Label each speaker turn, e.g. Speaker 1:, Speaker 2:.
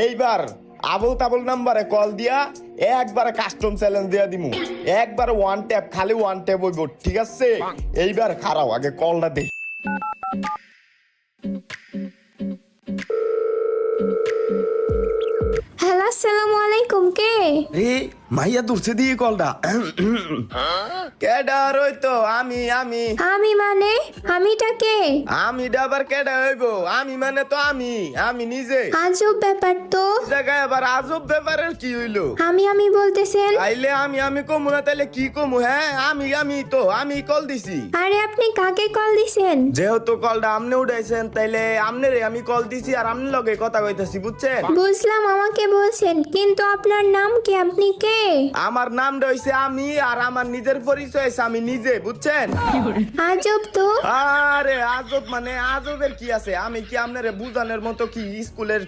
Speaker 1: এইবার আবল তাবল নাম্বারে কল দিয়া একবারে কাস্টম চ্যালেঞ্জ দিয়া দিমু। একবার ওয়ান ট্যাপ, খালি ওয়ান ট্যাপ হইব, ঠিক আছে? এইবার খারাও, আগে কলটা দে।
Speaker 2: হ্যালো, আসসালামু আলাইকুম। কে?
Speaker 1: রে মাইয়া দূরছে দিয়ে কলটা। কেডা রইতো? আমি আমি
Speaker 2: আমি মানে? আমিটা কে?
Speaker 1: আমি ডাবার কেডা হইব? আমি মানে তো আমি নিজে।
Speaker 2: আজব ব্যাপার তো।
Speaker 1: জায়গায় আবার আজব ব্যাপারের কি হইলো?
Speaker 2: আমি বলতেছেন।
Speaker 1: তাইলে আমি কমু না, তাইলে কি কমু? হ্যাঁ, আমি কল দিছি।
Speaker 2: আরে আপনি কাকে কল দিছেন?
Speaker 1: যেহেতু কলটা আমনে উঠাইছেন, তাইলে আমনেরে আমি কল দিছি আর আমনে লগে কথা কইতাছি, বুঝছেন?
Speaker 2: বুঝলাম, আমাকে বলছেন, কিন্তু আপনার নাম কি? আপনি কে?
Speaker 1: আমার নামটা হইছে আমি, আর আমার নিজের পরিচয় হইছে আমি নিজে, বুঝছেন?
Speaker 2: আজব তো।
Speaker 1: আরে আজব মানে আজবের কি আছে? আমি কি আপনারে বুঝানোর মতো কি স্কুলের